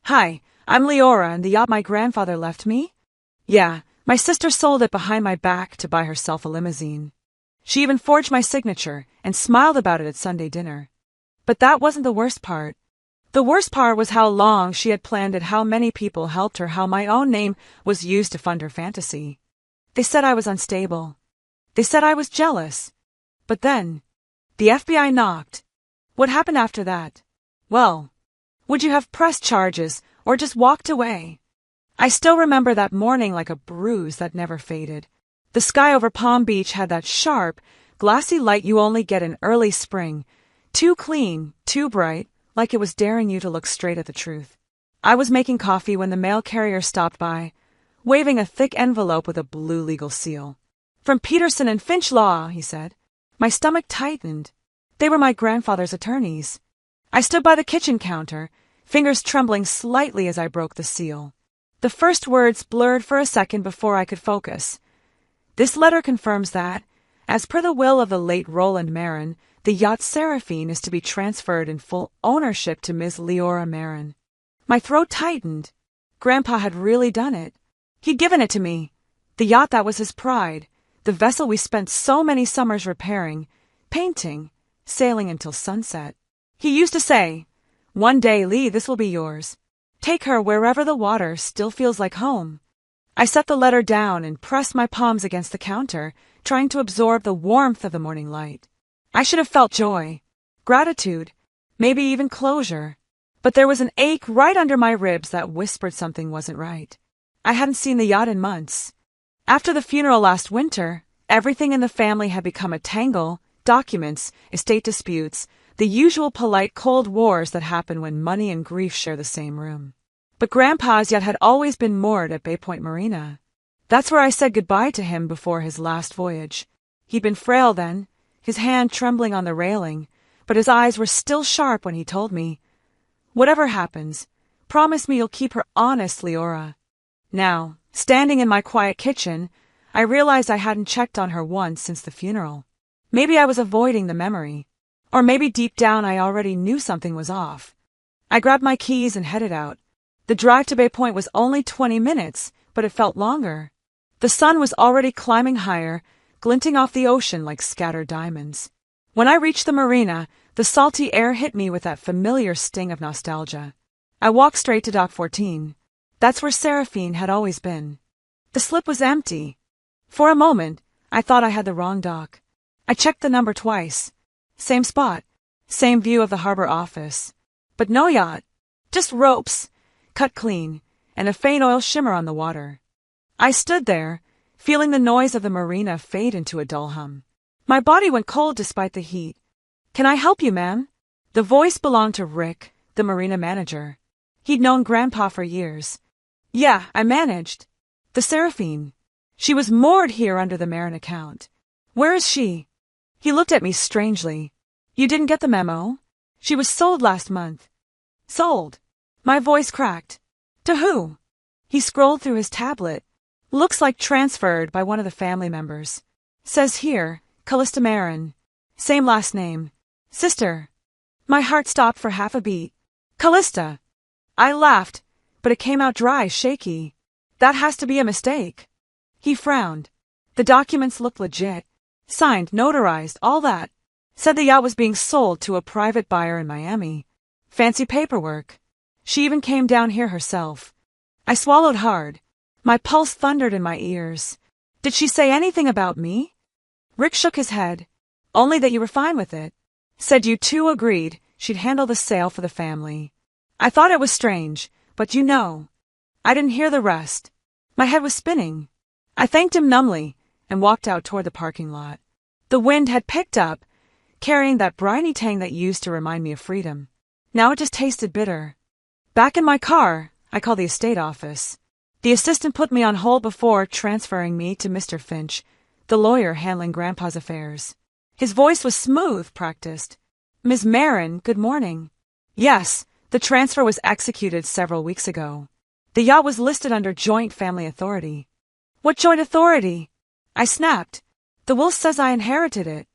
Hi, I'm Leora and the yacht my grandfather left me? Yeah, my sister sold it behind my back to buy herself a limousine. She even forged my signature and smiled about it at Sunday dinner. But that wasn't the worst part. The worst part was how long she had planned it, how many people helped her, how my own name was used to fund her fantasy. They said I was unstable. They said I was jealous. But then, the FBI knocked. What happened after that? Well, would you have pressed charges or just walked away? I still remember that morning like a bruise that never faded. The sky over Palm Beach had that sharp, glassy light you only get in early spring. Too clean, too bright, like it was daring you to look straight at the truth. I was making coffee when the mail carrier stopped by, waving a thick envelope with a blue legal seal. From Peterson and Finch Law, he said. My stomach tightened. They were my grandfather's attorneys. I stood by the kitchen counter, fingers trembling slightly as I broke the seal. The first words blurred for a second before I could focus. This letter confirms that, as per the will of the late Roland Marin, the yacht Seraphine is to be transferred in full ownership to Ms. Leora Marin. My throat tightened. Grandpa had really done it. He'd given it to me. The yacht that was his pride, the vessel we spent so many summers repairing, painting, sailing until sunset. He used to say, "One day, Lee, this will be yours. Take her wherever the water still feels like home." I set the letter down and pressed my palms against the counter, trying to absorb the warmth of the morning light. I should have felt joy, gratitude, maybe even closure. But there was an ache right under my ribs that whispered something wasn't right. I hadn't seen the yacht in months. After the funeral last winter, everything in the family had become a tangle: documents, estate disputes, the usual polite cold wars that happen when money and grief share the same room. But Grandpa's yacht had always been moored at Bay Point Marina. That's where I said goodbye to him before his last voyage. He'd been frail then, his hand trembling on the railing, but his eyes were still sharp when he told me, "Whatever happens, promise me you'll keep her honest, Leora." Now, standing in my quiet kitchen, I realized I hadn't checked on her once since the funeral. Maybe I was avoiding the memory. Or maybe deep down I already knew something was off. I grabbed my keys and headed out. The drive to Bay Point was only 20 minutes, but it felt longer. The sun was already climbing higher, glinting off the ocean like scattered diamonds. When I reached the marina, the salty air hit me with that familiar sting of nostalgia. I walked straight to Dock 14. That's where Seraphine had always been. The slip was empty. For a moment, I thought I had the wrong dock. I checked the number twice. Same spot, same view of the harbor office. But no yacht, just ropes, cut clean, and a faint oil shimmer on the water. I stood there, feeling the noise of the marina fade into a dull hum. My body went cold despite the heat. "Can I help you, ma'am?" The voice belonged to Rick, the marina manager. He'd known Grandpa for years. "Yeah, I managed. The Seraphine. She was moored here under the Marin account. Where is she?" He looked at me strangely. "You didn't get the memo? She was sold last month." "Sold?" My voice cracked. "To who?" He scrolled through his tablet. "Looks like transferred by one of the family members. Says here, Callista Marin. Same last name. Sister." My heart stopped for half a beat. "Callista." I laughed, but it came out dry, shaky. "That has to be a mistake." He frowned. The documents looked legit. Signed, notarized, all that. Said the yacht was being sold to a private buyer in Miami. Fancy paperwork. She even came down here herself. I swallowed hard. My pulse thundered in my ears. Did she say anything about me? Rick shook his head. "Only that you were fine with it. Said you two agreed she'd handle the sale for the family." I thought it was strange, but I didn't hear the rest. My head was spinning. I thanked him numbly and walked out toward the parking lot. The wind had picked up, carrying that briny tang that used to remind me of freedom. Now it just tasted bitter. Back in my car, I called the estate office. The assistant put me on hold before transferring me to Mr. Finch, the lawyer handling Grandpa's affairs. His voice was smooth, practiced. "Ms. Marin, good morning." "Yes, the transfer was executed several weeks ago. The yacht was listed under joint family authority." "What joint authority?" I snapped. "The will says I inherited it."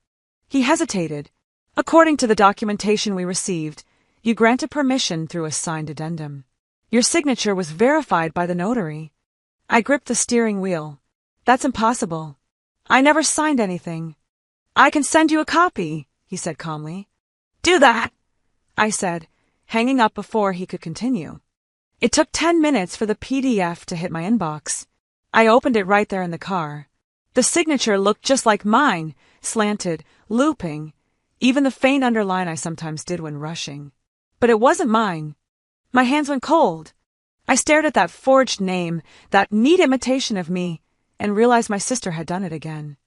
He hesitated. "According to the documentation we received, you granted permission through a signed addendum." Your signature was verified by the notary. I gripped the steering wheel. That's impossible. I never signed anything. I can send you a copy, he said calmly. Do that, I said, hanging up before he could continue. It took 10 minutes for the PDF to hit my inbox. I opened it right there in the car. The signature looked just like mine, slanted, looping, even the faint underline I sometimes did when rushing. But it wasn't mine. My hands went cold. I stared at that forged name, that neat imitation of me, and realized my sister had done it again.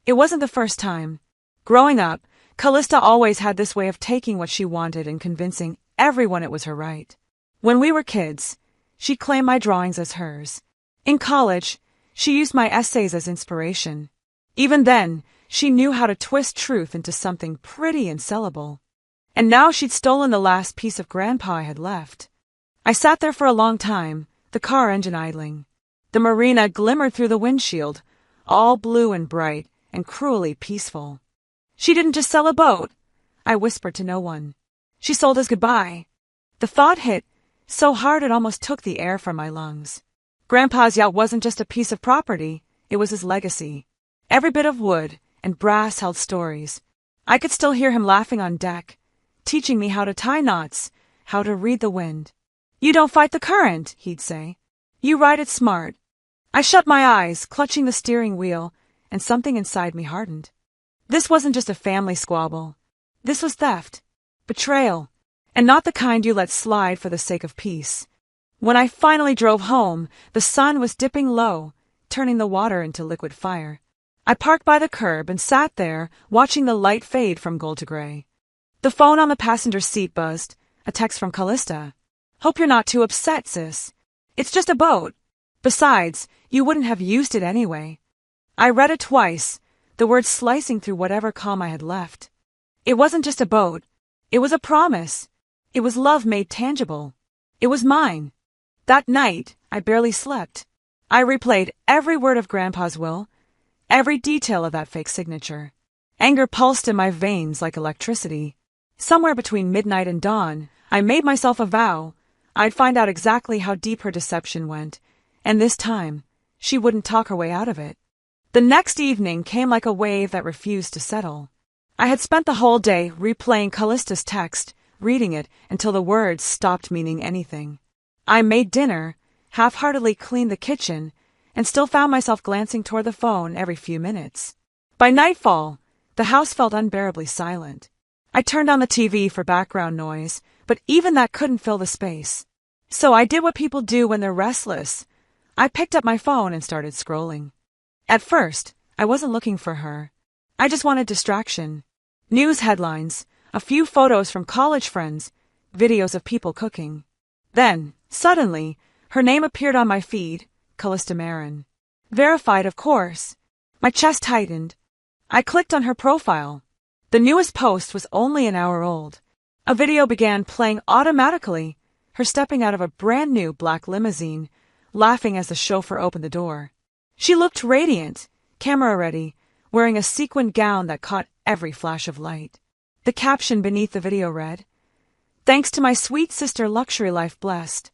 It wasn't the first time. Growing up, Callista always had this way of taking what she wanted and convincing everyone it was her right. When we were kids, she claimed my drawings as hers. In college, she used my essays as inspiration. Even then, she knew how to twist truth into something pretty and sellable. And now she'd stolen the last piece of Grandpa I had left. I sat there for a long time, the car engine idling. The marina glimmered through the windshield, all blue and bright and cruelly peaceful. She didn't just sell a boat, I whispered to no one. She sold us goodbye. The thought hit so hard it almost took the air from my lungs. Grandpa's yacht wasn't just a piece of property, it was his legacy. Every bit of wood and brass held stories. I could still hear him laughing on deck, teaching me how to tie knots, how to read the wind. You don't fight the current, he'd say. You ride it smart. I shut my eyes, clutching the steering wheel, and something inside me hardened. This wasn't just a family squabble. This was theft, betrayal, and not the kind you let slide for the sake of peace. When I finally drove home, the sun was dipping low, turning the water into liquid fire. I parked by the curb and sat there, watching the light fade from gold to gray. The phone on the passenger seat buzzed, a text from Callista. Hope you're not too upset, sis. It's just a boat. Besides, you wouldn't have used it anyway. I read it twice, the words slicing through whatever calm I had left. It wasn't just a boat. It was a promise. It was love made tangible. It was mine. That night, I barely slept. I replayed every word of Grandpa's will, every detail of that fake signature. Anger pulsed in my veins like electricity. Somewhere between midnight and dawn, I made myself a vow. I'd find out exactly how deep her deception went, and this time, she wouldn't talk her way out of it. The next evening came like a wave that refused to settle. I had spent the whole day replaying Callista's text, reading it until the words stopped meaning anything. I made dinner, half-heartedly cleaned the kitchen, and still found myself glancing toward the phone every few minutes. By nightfall, the house felt unbearably silent. I turned on the TV for background noise, but even that couldn't fill the space. So I did what people do when they're restless. I picked up my phone and started scrolling. At first, I wasn't looking for her. I just wanted distraction. News headlines, a few photos from college friends, videos of people cooking. Then, suddenly, her name appeared on my feed, Callista Marin. Verified, of course. My chest tightened. I clicked on her profile. The newest post was only an hour old. A video began playing automatically, her stepping out of a brand new black limousine, laughing as the chauffeur opened the door. She looked radiant, camera-ready, wearing a sequined gown that caught every flash of light. The caption beneath the video read, "Thanks to my sweet sister, luxury life blessed."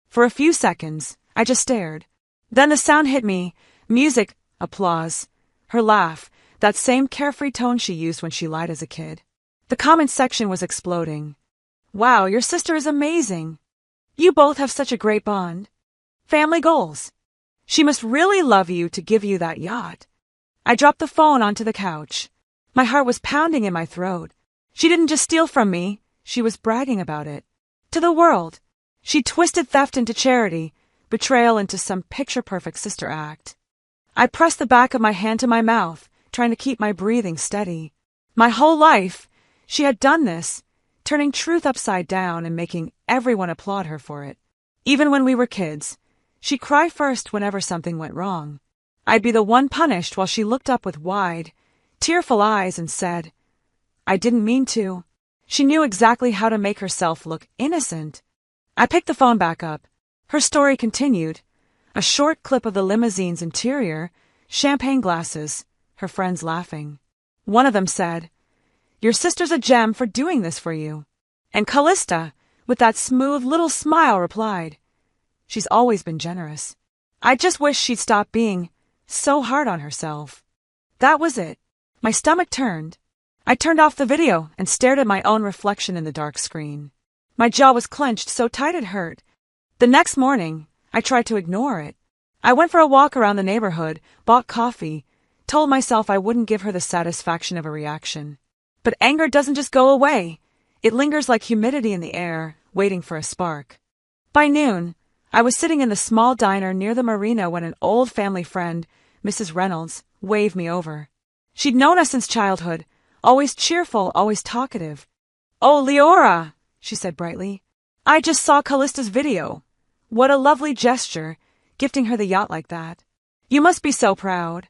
For a few seconds, I just stared. Then the sound hit me, music, applause, her laugh, that same carefree tone she used when she lied as a kid. The comment section was exploding. Wow, your sister is amazing. You both have such a great bond. Family goals. She must really love you to give you that yacht. I dropped the phone onto the couch. My heart was pounding in my throat. She didn't just steal from me, she was bragging about it. To the world. She twisted theft into charity, betrayal into some picture-perfect sister act. I pressed the back of my hand to my mouth, trying to keep my breathing steady. My whole life, she had done this, turning truth upside down and making everyone applaud her for it. Even when we were kids, she'd cry first whenever something went wrong. I'd be the one punished while she looked up with wide, tearful eyes and said, "I didn't mean to." She knew exactly how to make herself look innocent. I picked the phone back up. Her story continued. A short clip of the limousine's interior, champagne glasses, her friends laughing. One of them said, "Your sister's a gem for doing this for you." And Callista, with that smooth little smile, replied, She's always been generous. I just wish she'd stop being so hard on herself. That was it. My stomach turned. I turned off the video and stared at my own reflection in the dark screen. My jaw was clenched so tight it hurt. The next morning, I tried to ignore it. I went for a walk around the neighborhood, bought coffee, told myself I wouldn't give her the satisfaction of a reaction. But anger doesn't just go away. It lingers like humidity in the air, waiting for a spark. By noon, I was sitting in the small diner near the marina when an old family friend, Mrs. Reynolds, waved me over. She'd known us since childhood, always cheerful, always talkative. "Oh, Leora," she said brightly. "I just saw Callista's video. What a lovely gesture, gifting her the yacht like that. You must be so proud."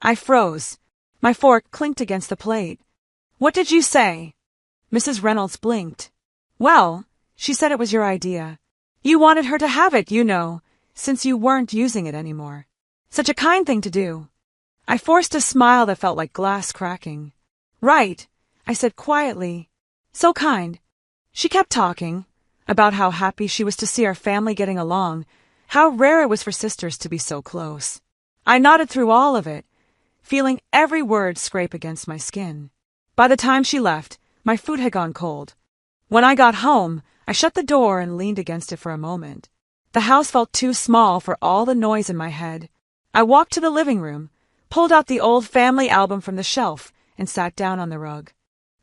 I froze. My fork clinked against the plate. "What did you say?" Mrs. Reynolds blinked. "Well, she said it was your idea. You wanted her to have it, you know, since you weren't using it anymore. Such a kind thing to do." I forced a smile that felt like glass cracking. "Right," I said quietly. "So kind." She kept talking about how happy she was to see our family getting along, how rare it was for sisters to be so close. I nodded through all of it, feeling every word scrape against my skin. By the time she left, my food had gone cold. When I got home, I shut the door and leaned against it for a moment. The house felt too small for all the noise in my head. I walked to the living room, pulled out the old family album from the shelf, and sat down on the rug.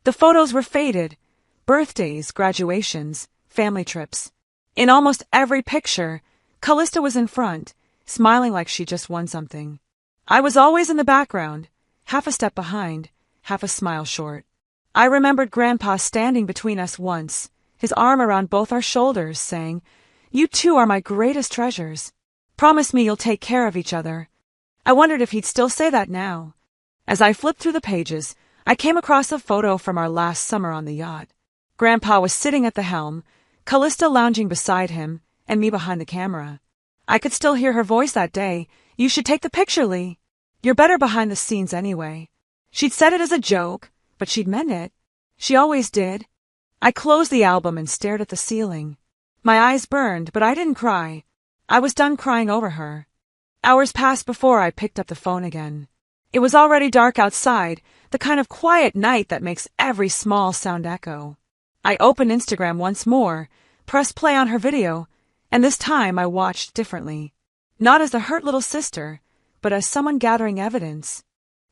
The photos were faded. Birthdays, graduations, family trips. In almost every picture, Callista was in front, smiling like she just won something. I was always in the background, half a step behind, half a smile short. I remembered Grandpa standing between us once, his arm around both our shoulders, saying, "You two are my greatest treasures. Promise me you'll take care of each other." I wondered if he'd still say that now. As I flipped through the pages, I came across a photo from our last summer on the yacht. Grandpa was sitting at the helm, Callista lounging beside him, and me behind the camera. I could still hear her voice that day. "You should take the picture, Lee. You're better behind the scenes anyway." She'd said it as a joke, but she'd meant it. She always did. I closed the album and stared at the ceiling. My eyes burned, but I didn't cry. I was done crying over her. Hours passed before I picked up the phone again. It was already dark outside, the kind of quiet night that makes every small sound echo. I opened Instagram once more, pressed play on her video, and this time I watched differently. Not as the hurt little sister, but as someone gathering evidence.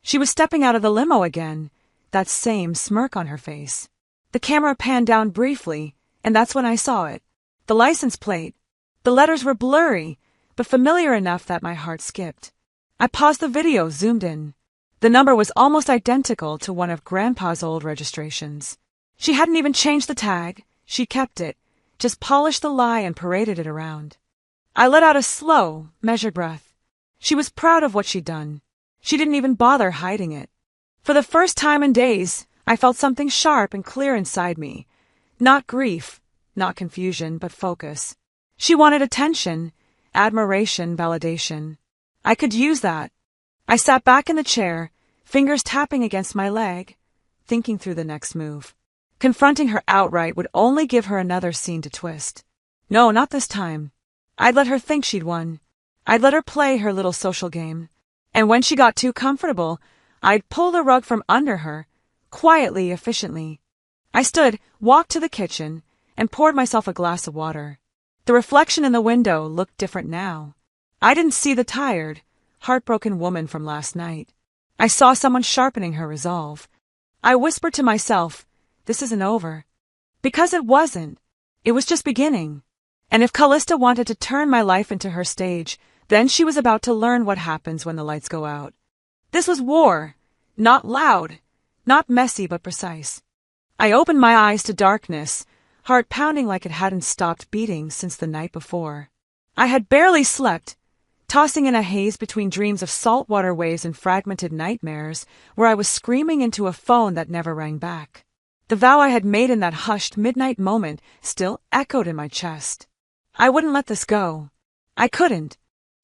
She was stepping out of the limo again, that same smirk on her face. The camera panned down briefly, and that's when I saw it. The license plate. The letters were blurry, but familiar enough that my heart skipped. I paused the video, zoomed in. The number was almost identical to one of Grandpa's old registrations. She hadn't even changed the tag. She kept it, just polished the lie and paraded it around. I let out a slow, measured breath. She was proud of what she'd done. She didn't even bother hiding it. For the first time in days, I felt something sharp and clear inside me. Not grief, not confusion, but focus. She wanted attention, admiration, validation. I could use that. I sat back in the chair, fingers tapping against my leg, thinking through the next move. Confronting her outright would only give her another scene to twist. No, not this time. I'd let her think she'd won. I'd let her play her little social game. And when she got too comfortable, I'd pull the rug from under her, quietly, efficiently. I stood, walked to the kitchen, and poured myself a glass of water. The reflection in the window looked different now. I didn't see the tired, heartbroken woman from last night. I saw someone sharpening her resolve. I whispered to myself, "This isn't over." Because it wasn't. It was just beginning. And if Callista wanted to turn my life into her stage, then she was about to learn what happens when the lights go out. This was war. Not loud. Not messy, but precise. I opened my eyes to darkness, heart pounding like it hadn't stopped beating since the night before. I had barely slept, tossing in a haze between dreams of saltwater waves and fragmented nightmares, where I was screaming into a phone that never rang back. The vow I had made in that hushed midnight moment still echoed in my chest. I wouldn't let this go. I couldn't.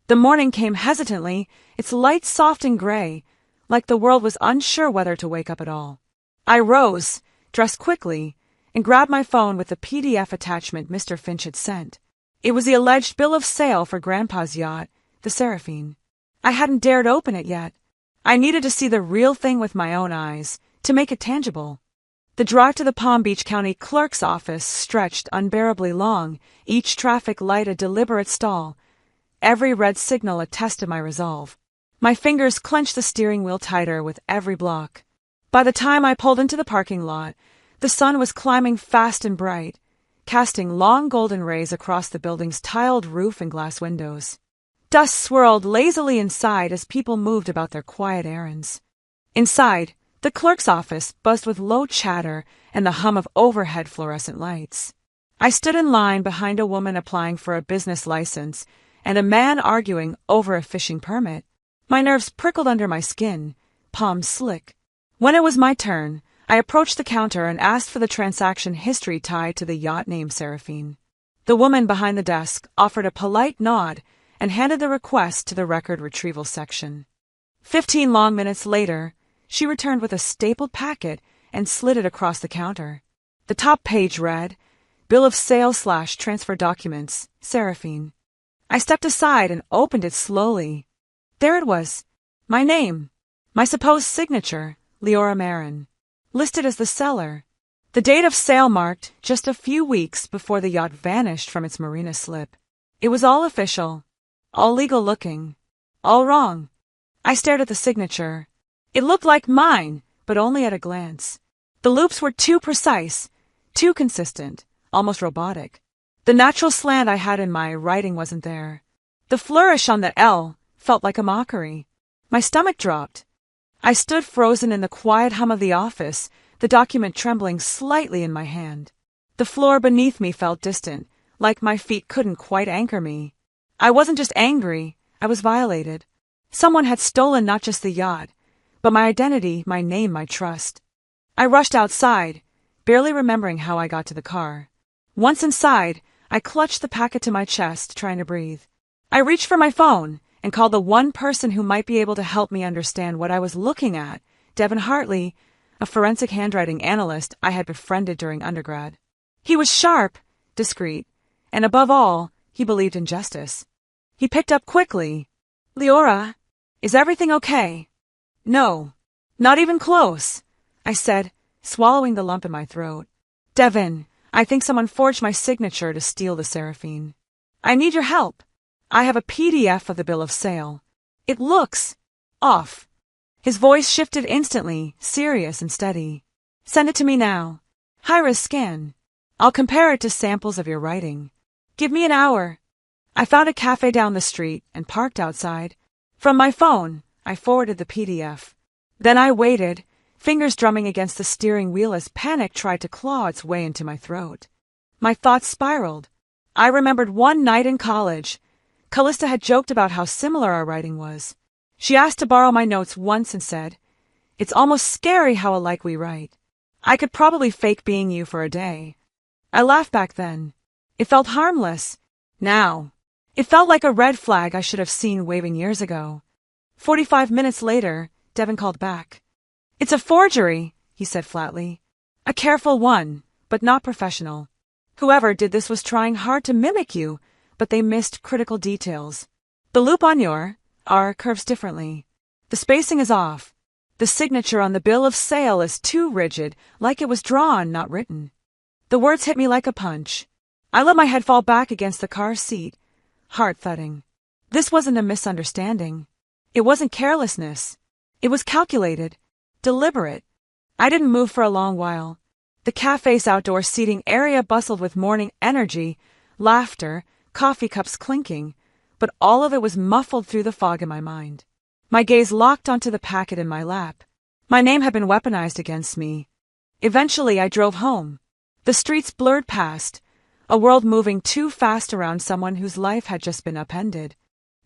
The morning came hesitantly, its light soft and gray, like the world was unsure whether to wake up at all. I rose, dressed quickly, and grabbed my phone with the PDF attachment Mr. Finch had sent. It was the alleged bill of sale for Grandpa's yacht, the Seraphine. I hadn't dared open it yet. I needed to see the real thing with my own eyes, to make it tangible. The drive to the Palm Beach County Clerk's office stretched unbearably long, each traffic light a deliberate stall, every red signal a test of my resolve. My fingers clenched the steering wheel tighter with every block. By the time I pulled into the parking lot, the sun was climbing fast and bright, casting long golden rays across the building's tiled roof and glass windows. Dust swirled lazily inside as people moved about their quiet errands. Inside, the clerk's office buzzed with low chatter and the hum of overhead fluorescent lights. I stood in line behind a woman applying for a business license and a man arguing over a fishing permit. My nerves prickled under my skin, palms slick. When it was my turn, I approached the counter and asked for the transaction history tied to the yacht named Seraphine. The woman behind the desk offered a polite nod and handed the request to the record retrieval section. 15 long minutes later, she returned with a stapled packet and slid it across the counter. The top page read, Bill of Sale / Transfer Documents, Seraphine. I stepped aside and opened it slowly. There it was. My name. My supposed signature, Leora Marin. Listed as the seller. The date of sale marked just a few weeks before the yacht vanished from its marina slip. It was all official. All legal looking. All wrong. I stared at the signature. It looked like mine, but only at a glance. The loops were too precise, too consistent, almost robotic. The natural slant I had in my writing wasn't there. The flourish on the L felt like a mockery. My stomach dropped. I stood frozen in the quiet hum of the office, the document trembling slightly in my hand. The floor beneath me felt distant, like my feet couldn't quite anchor me. I wasn't just angry, I was violated. Someone had stolen not just the yacht, but my identity, my name, my trust. I rushed outside, barely remembering how I got to the car. Once inside, I clutched the packet to my chest, trying to breathe. I reached for my phone and called the one person who might be able to help me understand what I was looking at, Devin Hartley, a forensic handwriting analyst I had befriended during undergrad. He was sharp, discreet, and above all, he believed in justice. He picked up quickly. Leora, is everything okay? No, not even close, I said, swallowing the lump in my throat. Devin, I think someone forged my signature to steal the Seraphine. I need your help. I have a PDF of the bill of sale. It looks off. His voice shifted instantly, serious and steady. Send it to me now. High-res scan. I'll compare it to samples of your writing. Give me an hour. I found a cafe down the street and parked outside. From my phone, I forwarded the PDF. Then I waited, fingers drumming against the steering wheel as panic tried to claw its way into my throat. My thoughts spiraled. I remembered one night in college. Callista had joked about how similar our writing was. She asked to borrow my notes once and said, "It's almost scary how alike we write. I could probably fake being you for a day." I laughed back then. It felt harmless. Now, it felt like a red flag I should have seen waving years ago. 45 minutes later, Devin called back. "It's a forgery," he said flatly. "A careful one, but not professional. Whoever did this was trying hard to mimic you, but they missed critical details. The loop on your R curves differently. The spacing is off. The signature on the bill of sale is too rigid, like it was drawn, not written." The words hit me like a punch. I let my head fall back against the car seat, heart thudding. This wasn't a misunderstanding. It wasn't carelessness. It was calculated, deliberate. I didn't move for a long while. The cafe's outdoor seating area bustled with morning energy, laughter, coffee cups clinking, but all of it was muffled through the fog in my mind. My gaze locked onto the packet in my lap. My name had been weaponized against me. Eventually, I drove home. The streets blurred past, a world moving too fast around someone whose life had just been upended.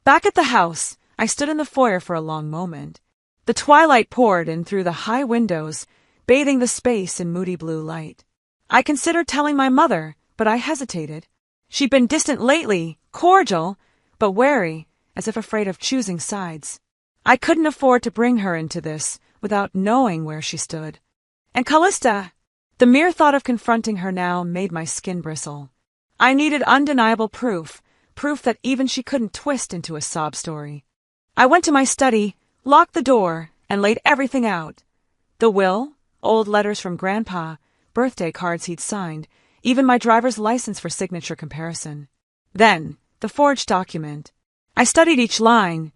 Back at the house, I stood in the foyer for a long moment. The twilight poured in through the high windows, bathing the space in moody blue light. I considered telling my mother, but I hesitated. She'd been distant lately, cordial, but wary, as if afraid of choosing sides. I couldn't afford to bring her into this without knowing where she stood. And Callista! The mere thought of confronting her now made my skin bristle. I needed undeniable proof that even she couldn't twist into a sob story. I went to my study, locked the door, and laid everything out. The will, old letters from Grandpa, birthday cards he'd signed, even my driver's license for signature comparison. Then, the forged document. I studied each line,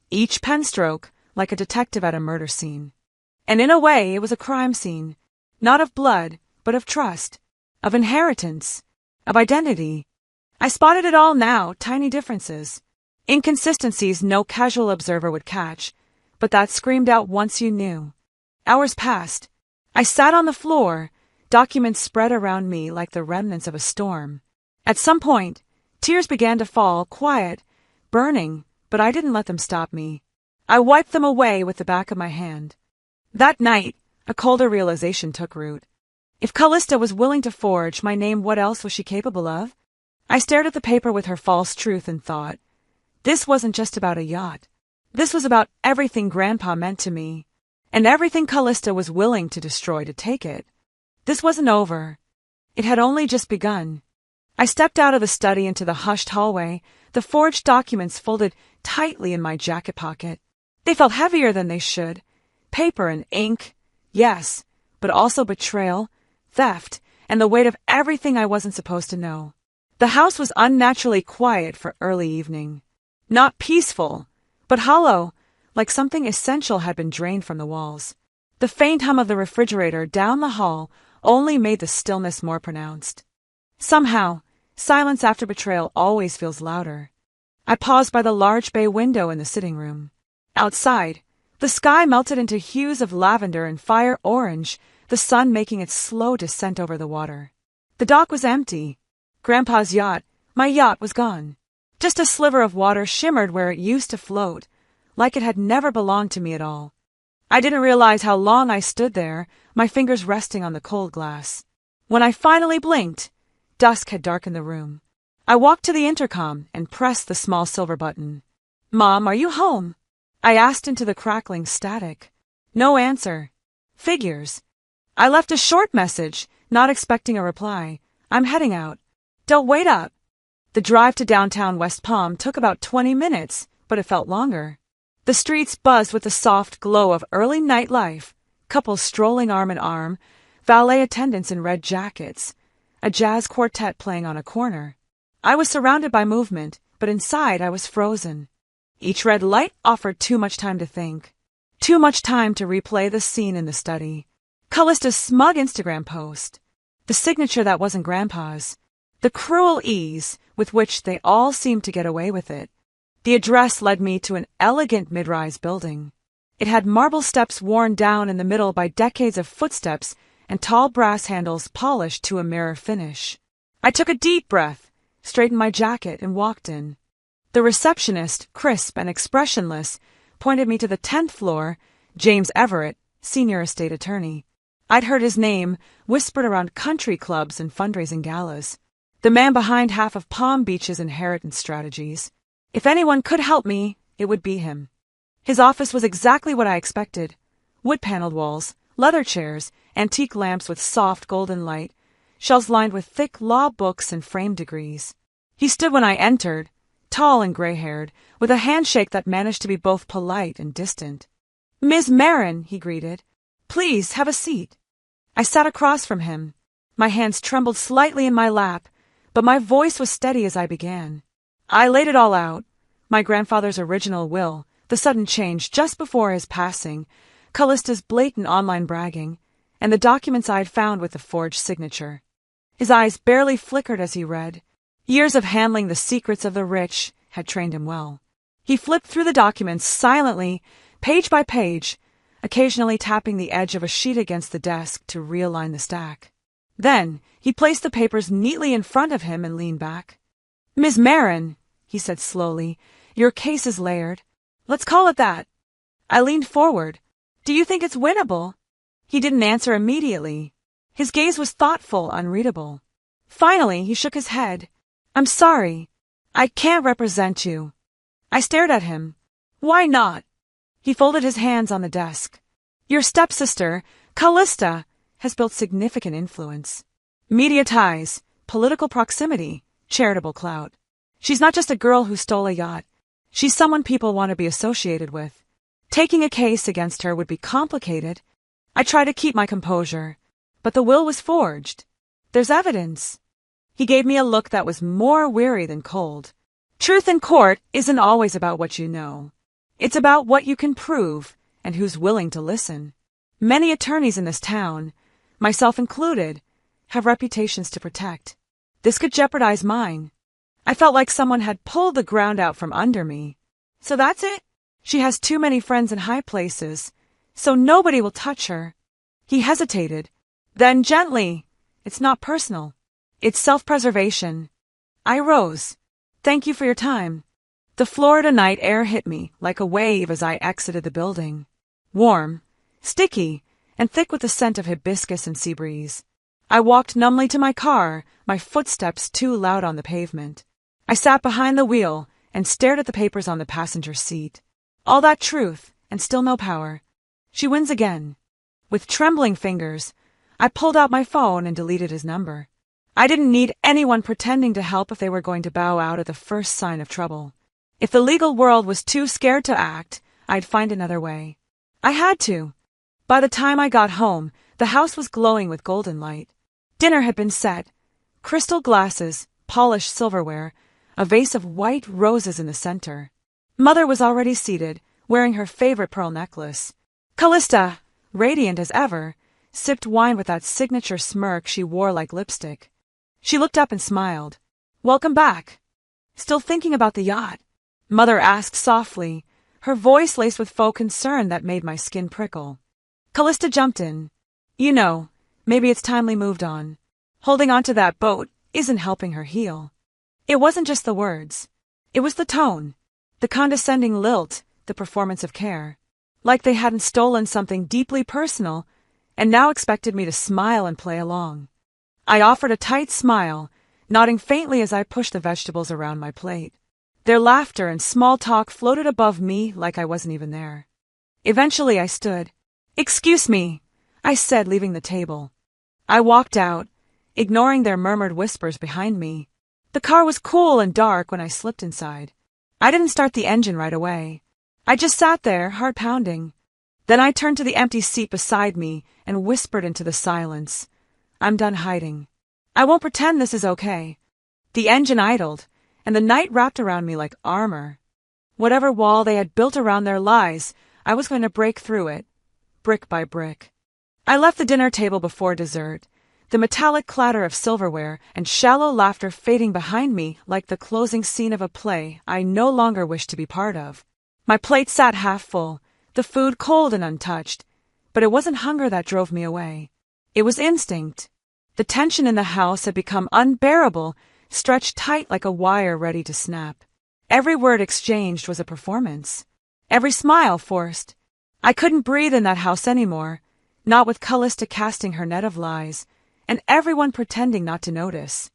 each pen stroke, like a detective at a murder scene. And in a way, it was a crime scene. Not of blood, but of trust, of inheritance, of identity. I spotted it all now, tiny differences. Inconsistencies no casual observer would catch, but that screamed out once you knew. Hours passed. I sat on the floor, documents spread around me like the remnants of a storm. At some point, tears began to fall, quiet, burning, but I didn't let them stop me. I wiped them away with the back of my hand. That night, a colder realization took root. If Callista was willing to forge my name, what else was she capable of? I stared at the paper with her false truth and thought, this wasn't just about a yacht. This was about everything Grandpa meant to me, and everything Callista was willing to destroy to take it. This wasn't over. It had only just begun. I stepped out of the study into the hushed hallway, the forged documents folded tightly in my jacket pocket. They felt heavier than they should. Paper and ink, yes, but also betrayal, theft, and the weight of everything I wasn't supposed to know. The house was unnaturally quiet for early evening. Not peaceful, but hollow, like something essential had been drained from the walls. The faint hum of the refrigerator down the hall only made the stillness more pronounced. Somehow, silence after betrayal always feels louder. I paused by the large bay window in the sitting room. Outside, the sky melted into hues of lavender and fire orange, the sun making its slow descent over the water. The dock was empty. Grandpa's yacht, my yacht, was gone. Just a sliver of water shimmered where it used to float, like it had never belonged to me at all. I didn't realize how long I stood there, my fingers resting on the cold glass. When I finally blinked, dusk had darkened the room. I walked to the intercom and pressed the small silver button. "Mom, are you home?" I asked into the crackling static. No answer. Figures. I left a short message, not expecting a reply. "I'm heading out. Don't wait up." The drive to downtown West Palm took about 20 minutes, but it felt longer. The streets buzzed with the soft glow of early nightlife, couples strolling arm in arm, valet attendants in red jackets, a jazz quartet playing on a corner. I was surrounded by movement, but inside I was frozen. Each red light offered too much time to think. Too much time to replay the scene in the study. Callista's smug Instagram post. The signature that wasn't Grandpa's. The cruel ease with which they all seemed to get away with it. The address led me to an elegant mid-rise building. It had marble steps worn down in the middle by decades of footsteps and tall brass handles polished to a mirror finish. I took a deep breath, straightened my jacket, and walked in. The receptionist, crisp and expressionless, pointed me to the 10th floor, James Everett, senior estate attorney. I'd heard his name whispered around country clubs and fundraising galas. The man behind half of Palm Beach's inheritance strategies. If anyone could help me, it would be him. His office was exactly what I expected. Wood-paneled walls, leather chairs, antique lamps with soft golden light, shelves lined with thick law books and framed degrees. He stood when I entered, tall and gray-haired, with a handshake that managed to be both polite and distant. "Ms. Marin," he greeted. "Please, have a seat." I sat across from him. My hands trembled slightly in my lap, but my voice was steady as I began. I laid it all out. My grandfather's original will, the sudden change just before his passing, Callista's blatant online bragging, and the documents I'd found with the forged signature. His eyes barely flickered as he read. Years of handling the secrets of the rich had trained him well. He flipped through the documents silently, page by page, occasionally tapping the edge of a sheet against the desk to realign the stack. Then he placed the papers neatly in front of him and leaned back. "Ms. Marin," he said slowly, "your case is layered. Let's call it that." I leaned forward. "Do you think it's winnable?" He didn't answer immediately. His gaze was thoughtful, unreadable. Finally, he shook his head. "I'm sorry. I can't represent you." I stared at him. "Why not?" He folded his hands on the desk. "Your stepsister, Callista, has built significant influence. Media ties, political proximity, charitable clout. She's not just a girl who stole a yacht. She's someone people want to be associated with. Taking a case against her would be complicated. I tried to keep my composure, but the will was forged. There's evidence. He gave me a look that was more weary than cold. Truth in court isn't always about what you know. It's about what you can prove and who's willing to listen. Many attorneys in this town, myself included, have reputations to protect. This could jeopardize mine. I felt like someone had pulled the ground out from under me. So that's it? She has too many friends in high places, so nobody will touch her. He hesitated. Then gently, it's not personal. It's self-preservation. I rose. Thank you for your time. The Florida night air hit me like a wave as I exited the building. Warm, sticky, and thick with the scent of hibiscus and sea breeze. I walked numbly to my car, my footsteps too loud on the pavement. I sat behind the wheel and stared at the papers on the passenger seat. All that truth, and still no power. She wins again. With trembling fingers, I pulled out my phone and deleted his number. I didn't need anyone pretending to help if they were going to bow out at the first sign of trouble. If the legal world was too scared to act, I'd find another way. I had to. By the time I got home, the house was glowing with golden light. Dinner had been set. Crystal glasses, polished silverware, a vase of white roses in the center. Mother was already seated, wearing her favorite pearl necklace. Callista, radiant as ever, sipped wine with that signature smirk she wore like lipstick. She looked up and smiled. Welcome back. Still thinking about the yacht? Mother asked softly, her voice laced with faux concern that made my skin prickle. Callista jumped in. You know, maybe it's time we moved on. Holding on to that boat isn't helping her heal. It wasn't just the words. It was the tone, the condescending lilt, the performance of care. Like they hadn't stolen something deeply personal and now expected me to smile and play along. I offered a tight smile, nodding faintly as I pushed the vegetables around my plate. Their laughter and small talk floated above me like I wasn't even there. Eventually I stood. Excuse me, I said, leaving the table. I walked out, ignoring their murmured whispers behind me. The car was cool and dark when I slipped inside. I didn't start the engine right away. I just sat there, heart pounding. Then I turned to the empty seat beside me and whispered into the silence. I'm done hiding. I won't pretend this is okay. The engine idled, and the night wrapped around me like armor. Whatever wall they had built around their lies, I was going to break through it, brick by brick. I left the dinner table before dessert, the metallic clatter of silverware and shallow laughter fading behind me like the closing scene of a play I no longer wished to be part of. My plate sat half full, the food cold and untouched, but it wasn't hunger that drove me away. It was instinct. The tension in the house had become unbearable, stretched tight like a wire ready to snap. Every word exchanged was a performance. Every smile forced. I couldn't breathe in that house anymore, not with Callista casting her net of lies, and everyone pretending not to notice.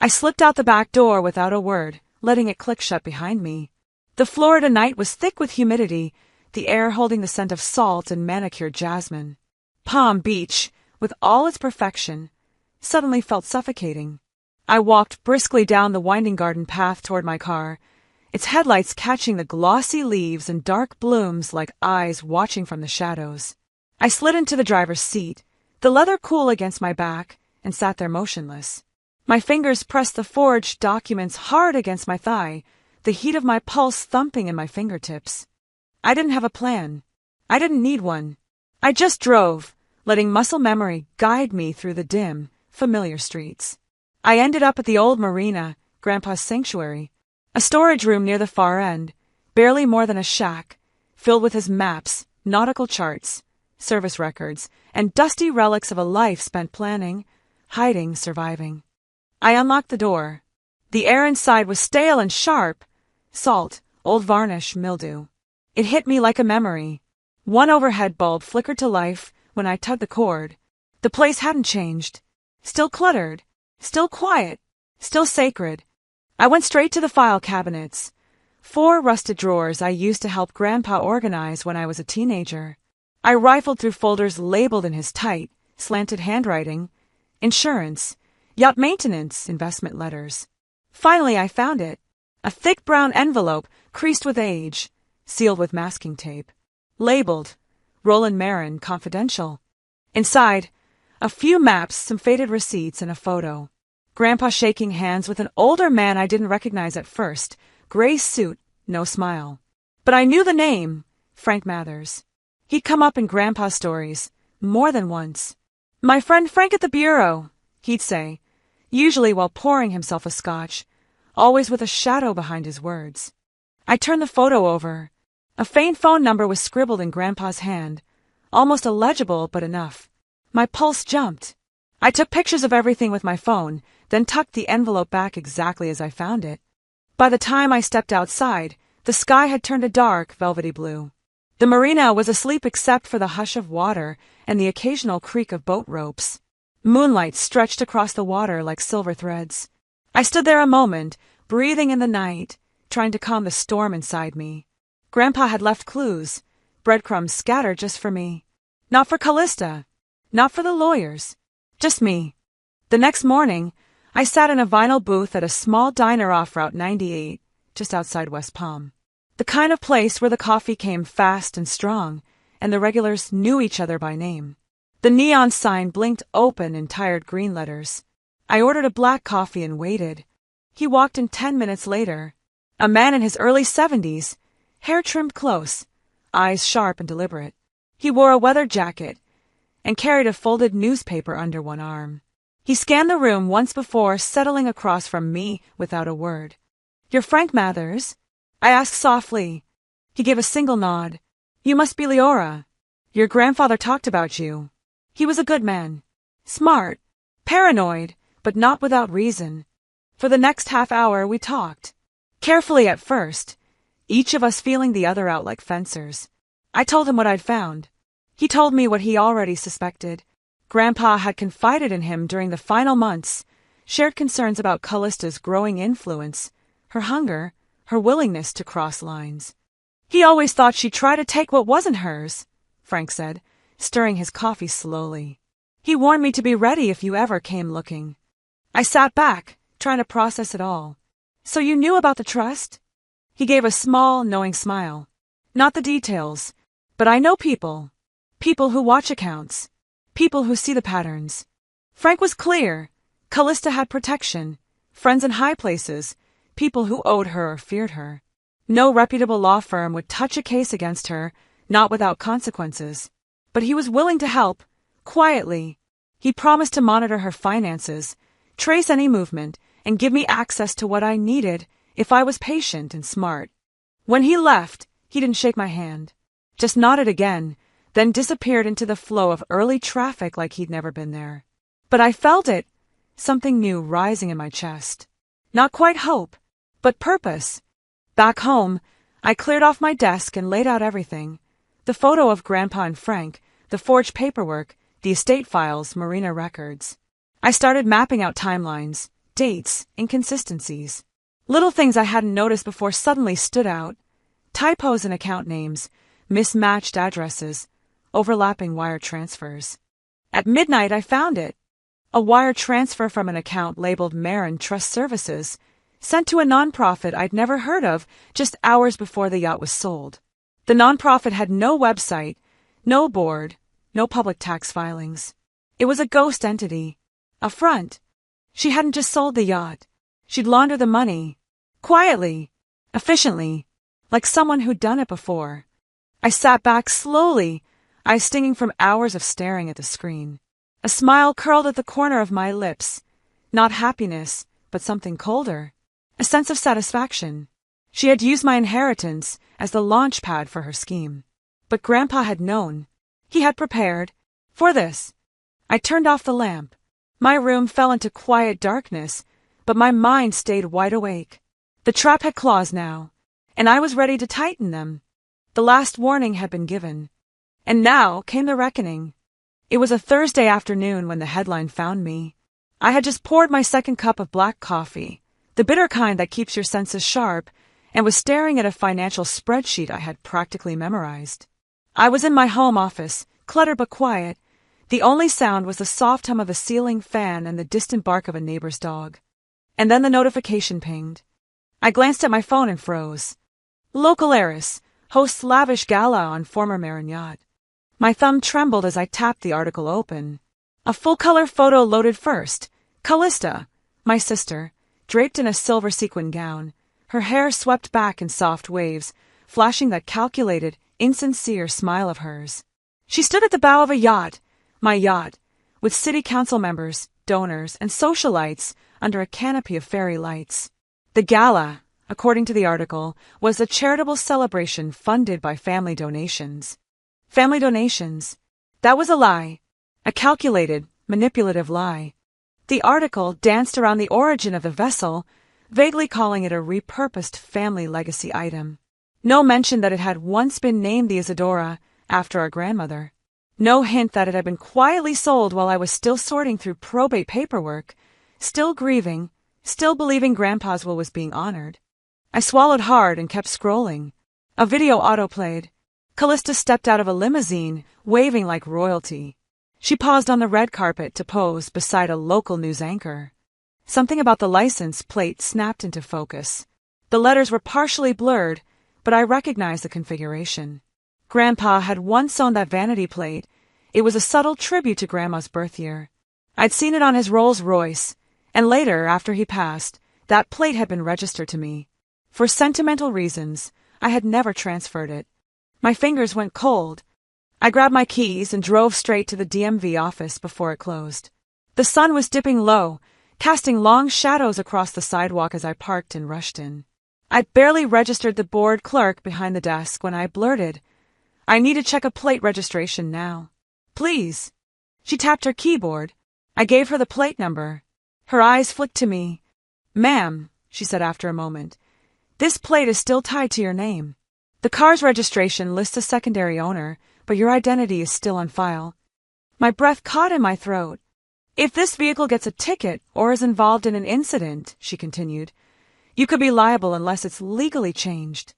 I slipped out the back door without a word, letting it click shut behind me. The Florida night was thick with humidity, the air holding the scent of salt and manicured jasmine. Palm Beach, with all its perfection, suddenly felt suffocating. I walked briskly down the winding garden path toward my car, its headlights catching the glossy leaves and dark blooms like eyes watching from the shadows. I slid into the driver's seat, the leather cool against my back, and sat there motionless. My fingers pressed the forged documents hard against my thigh, the heat of my pulse thumping in my fingertips. I didn't have a plan. I didn't need one. I just drove, letting muscle memory guide me through the dim, familiar streets. I ended up at the old marina, Grandpa's sanctuary, a storage room near the far end, barely more than a shack, filled with his maps, nautical charts, service records, and dusty relics of a life spent planning, hiding, surviving. I unlocked the door. The air inside was stale and sharp, salt, old varnish, mildew. It hit me like a memory. One overhead bulb flickered to life when I tugged the cord. The place hadn't changed. Still cluttered, still quiet, still sacred. I went straight to the file cabinets. 4 rusted drawers I used to help Grandpa organize when I was a teenager. I rifled through folders labeled in his tight, slanted handwriting: insurance, yacht maintenance, investment letters. Finally, I found it. A thick brown envelope, creased with age, sealed with masking tape. Labeled, Roland Marin, Confidential. Inside, a few maps, some faded receipts, and a photo. Grandpa shaking hands with an older man I didn't recognize at first. Gray suit, no smile. But I knew the name, Frank Mathers. He'd come up in Grandpa's stories, more than once. "My friend Frank at the bureau," he'd say, usually while pouring himself a scotch, always with a shadow behind his words. I turned the photo over. A faint phone number was scribbled in Grandpa's hand, almost illegible but enough. My pulse jumped. I took pictures of everything with my phone, then tucked the envelope back exactly as I found it. By the time I stepped outside, the sky had turned a dark, velvety blue. The marina was asleep except for the hush of water and the occasional creak of boat ropes. Moonlight stretched across the water like silver threads. I stood there a moment, breathing in the night, trying to calm the storm inside me. Grandpa had left clues, breadcrumbs scattered just for me. Not for Callista, not for the lawyers, just me. The next morning, I sat in a vinyl booth at a small diner off Route 98, just outside West Palm. The kind of place where the coffee came fast and strong, and the regulars knew each other by name. The neon sign blinked open in tired green letters. I ordered a black coffee and waited. He walked in 10 minutes later. A man in his early 70s, hair trimmed close, eyes sharp and deliberate. He wore a weather jacket and carried a folded newspaper under one arm. He scanned the room once before settling across from me without a word. "You're Frank Mathers?" I asked softly. He gave a single nod. "You must be Leora. Your grandfather talked about you." He was a good man. Smart. Paranoid, but not without reason. For the next half hour we talked. Carefully at first, each of us feeling the other out like fencers. I told him what I'd found. He told me what he already suspected. Grandpa had confided in him during the final months, shared concerns about Callista's growing influence, her hunger, her willingness to cross lines. "He always thought she'd try to take what wasn't hers," Frank said, stirring his coffee slowly. "He warned me to be ready if you ever came looking." I sat back, trying to process it all. "So you knew about the trust?" He gave a small, knowing smile. "Not the details, but I know people. People who watch accounts. People who see the patterns." Frank was clear. Callista had protection, friends in high places, people who owed her or feared her. No reputable law firm would touch a case against her, not without consequences. But he was willing to help, quietly. He promised to monitor her finances, trace any movement, and give me access to what I needed if I was patient and smart. When he left, he didn't shake my hand, just nodded again, then disappeared into the flow of early traffic like he'd never been there. But I felt it, something new rising in my chest. Not quite hope, but purpose. Back home, I cleared off my desk and laid out everything. The photo of Grandpa and Frank, the forged paperwork, the estate files, marina records. I started mapping out timelines, dates, inconsistencies. Little things I hadn't noticed before suddenly stood out. Typos in account names, mismatched addresses, overlapping wire transfers. At midnight, I found it. A wire transfer from an account labeled Marin Trust Services, sent to a nonprofit I'd never heard of just hours before the yacht was sold. The nonprofit had no website, no board, no public tax filings. It was a ghost entity, a front. She hadn't just sold the yacht. She'd laundered the money, quietly, efficiently, like someone who'd done it before. I sat back slowly, eyes stinging from hours of staring at the screen. A smile curled at the corner of my lips. Not happiness, but something colder. A sense of satisfaction. She had used my inheritance as the launch pad for her scheme. But Grandpa had known. He had prepared. For this. I turned off the lamp. My room fell into quiet darkness, but my mind stayed wide awake. The trap had claws now, and I was ready to tighten them. The last warning had been given. And now came the reckoning. It was a Thursday afternoon when the headline found me. I had just poured my second cup of black coffee, the bitter kind that keeps your senses sharp, and was staring at a financial spreadsheet I had practically memorized. I was in my home office, cluttered but quiet. The only sound was the soft hum of a ceiling fan and the distant bark of a neighbor's dog. And then the notification pinged. I glanced at my phone and froze. Local heiress hosts lavish gala on former Marin yacht. My thumb trembled as I tapped the article open. A full-color photo loaded first. Callista, my sister, draped in a silver sequin gown, her hair swept back in soft waves, flashing that calculated, insincere smile of hers. She stood at the bow of a yacht, my yacht, with city council members, donors, and socialites under a canopy of fairy lights. The gala, according to the article, was a charitable celebration funded by family donations. Family donations? That was a lie. A calculated, manipulative lie. The article danced around the origin of the vessel, vaguely calling it a repurposed family legacy item. No mention that it had once been named the Isadora, after our grandmother. No hint that it had been quietly sold while I was still sorting through probate paperwork, still grieving, still believing Grandpa's will was being honored. I swallowed hard and kept scrolling. A video autoplayed. Callista stepped out of a limousine, waving like royalty. She paused on the red carpet to pose beside a local news anchor. Something about the license plate snapped into focus. The letters were partially blurred, but I recognized the configuration. Grandpa had once owned that vanity plate. It was a subtle tribute to Grandma's birth year. I'd seen it on his Rolls Royce, and later, after he passed, that plate had been registered to me. For sentimental reasons, I had never transferred it. My fingers went cold. I grabbed my keys and drove straight to the DMV office before it closed. The sun was dipping low, casting long shadows across the sidewalk as I parked and rushed in. I'd barely registered the board clerk behind the desk when I blurted, "I need to check a plate registration now." "Please." She tapped her keyboard. I gave her the plate number. Her eyes flicked to me. "Ma'am," she said after a moment, "this plate is still tied to your name. The car's registration lists a secondary owner, but your identity is still on file." My breath caught in my throat. "If this vehicle gets a ticket or is involved in an incident," she continued, "you could be liable unless it's legally changed."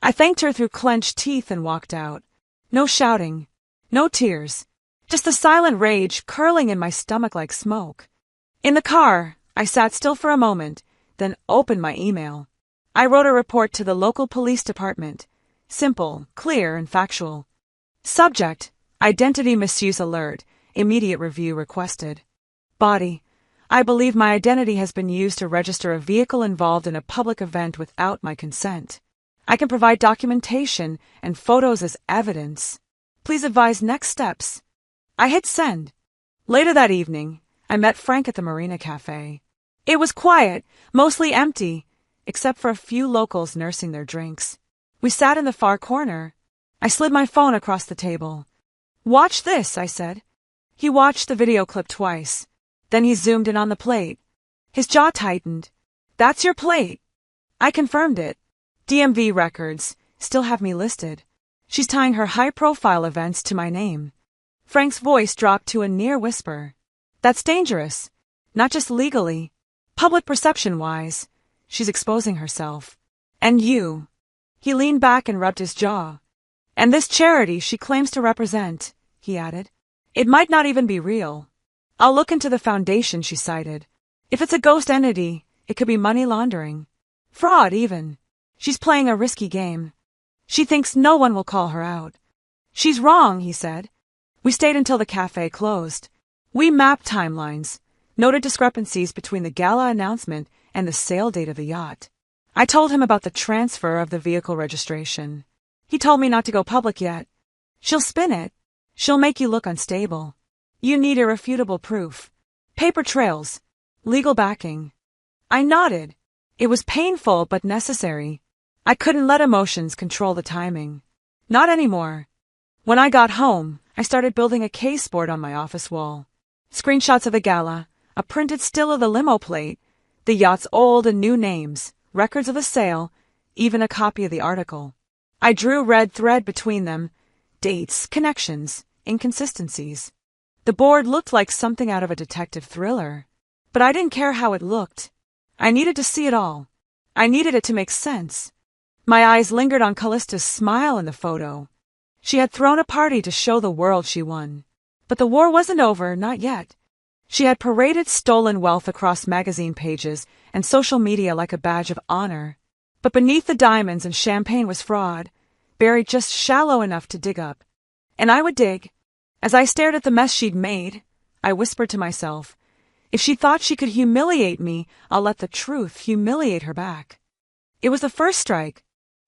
I thanked her through clenched teeth and walked out. No shouting, no tears, just the silent rage curling in my stomach like smoke. In the car, I sat still for a moment, then opened my email. I wrote a report to the local police department. Simple, clear, and factual. Subject: Identity misuse alert. Immediate review requested. Body: I believe my identity has been used to register a vehicle involved in a public event without my consent. I can provide documentation and photos as evidence. Please advise next steps. I hit send. Later that evening, I met Frank at the Marina Cafe. It was quiet, mostly empty, except for a few locals nursing their drinks. We sat in the far corner. I slid my phone across the table. "Watch this," I said. He watched the video clip twice. Then he zoomed in on the plate. His jaw tightened. "That's your plate." I confirmed it. DMV records still have me listed. She's tying her high-profile events to my name. Frank's voice dropped to a near whisper. "That's dangerous. Not just legally. Public perception-wise. She's exposing herself. And you." He leaned back and rubbed his jaw. "And this charity she claims to represent," he added. "It might not even be real. I'll look into the foundation she cited. If it's a ghost entity, it could be money laundering. Fraud, even. She's playing a risky game. She thinks no one will call her out." "She's wrong," he said. We stayed until the cafe closed. We mapped timelines, noted discrepancies between the gala announcement and the sale date of the yacht. I told him about the transfer of the vehicle registration. He told me not to go public yet. "She'll spin it. She'll make you look unstable. You need irrefutable proof. Paper trails. Legal backing." I nodded. It was painful but necessary. I couldn't let emotions control the timing. Not anymore. When I got home, I started building a case board on my office wall. Screenshots of the gala, a printed still of the limo plate, the yacht's old and new names, records of the sale, even a copy of the article. I drew red thread between them, dates, connections, inconsistencies. The board looked like something out of a detective thriller, but I didn't care how it looked. I needed to see it all. I needed it to make sense. My eyes lingered on Callista's smile in the photo. She had thrown a party to show the world she won. But the war wasn't over, not yet. She had paraded stolen wealth across magazine pages and social media like a badge of honor. But beneath the diamonds and champagne was fraud, buried just shallow enough to dig up. And I would dig. As I stared at the mess she'd made, I whispered to myself, if she thought she could humiliate me, I'll let the truth humiliate her back. It was the first strike,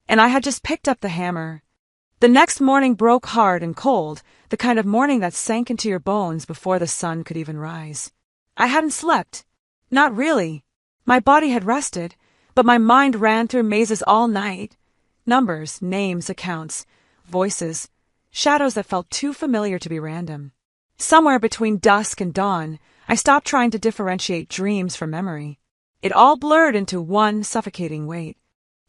and I had just picked up the hammer. The next morning broke hard and cold, the kind of morning that sank into your bones before the sun could even rise. I hadn't slept. Not really. My body had rested, but my mind ran through mazes all night. Numbers, names, accounts, voices, shadows that felt too familiar to be random. Somewhere between dusk and dawn, I stopped trying to differentiate dreams from memory. It all blurred into one suffocating weight.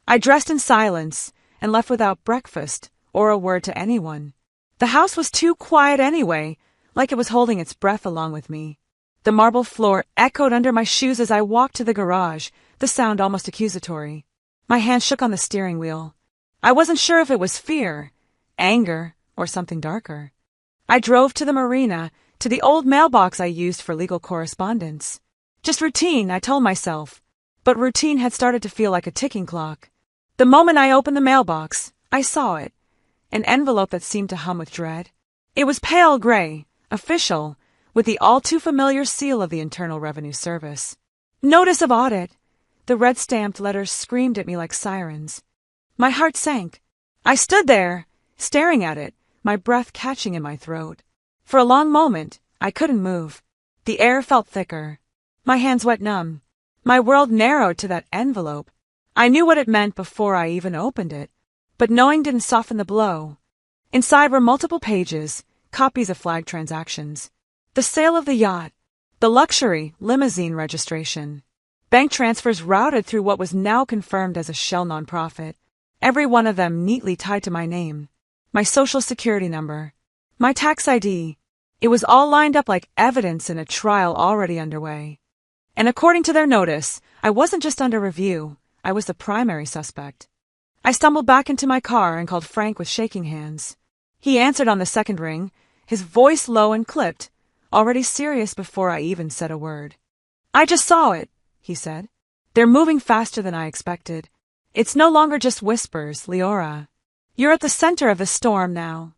I dressed in silence and left without breakfast or a word to anyone. The house was too quiet anyway, like it was holding its breath along with me. The marble floor echoed under my shoes as I walked to the garage, the sound almost accusatory. My hand shook on the steering wheel. I wasn't sure if it was fear, anger, or something darker. I drove to the marina, to the old mailbox I used for legal correspondence. Just routine, I told myself. But routine had started to feel like a ticking clock. The moment I opened the mailbox, I saw it. An envelope that seemed to hum with dread. It was pale gray, official, with the all-too-familiar seal of the Internal Revenue Service. Notice of audit. The red-stamped letters screamed at me like sirens. My heart sank. I stood there, staring at it, my breath catching in my throat. For a long moment, I couldn't move. The air felt thicker. My hands went numb. My world narrowed to that envelope. I knew what it meant before I even opened it. But knowing didn't soften the blow. Inside were multiple pages, copies of flagged transactions. The sale of the yacht, the luxury limousine registration. Bank transfers routed through what was now confirmed as a shell nonprofit. Every one of them neatly tied to my name, my social security number, my tax ID. It was all lined up like evidence in a trial already underway. And according to their notice, I wasn't just under review, I was the primary suspect. I stumbled back into my car and called Frank with shaking hands. He answered on the second ring, his voice low and clipped, already serious before I even said a word. I just saw it, he said. They're moving faster than I expected. It's no longer just whispers, Leora. You're at the center of the storm now.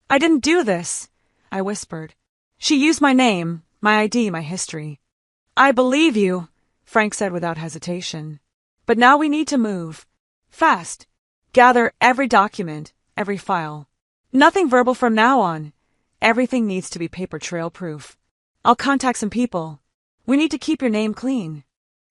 I didn't do this, I whispered. She used my name, my ID, my history. I believe you, Frank said without hesitation. But now we need to move. Fast. Gather every document, every file. Nothing verbal from now on. Everything needs to be paper trail proof. I'll contact some people. We need to keep your name clean.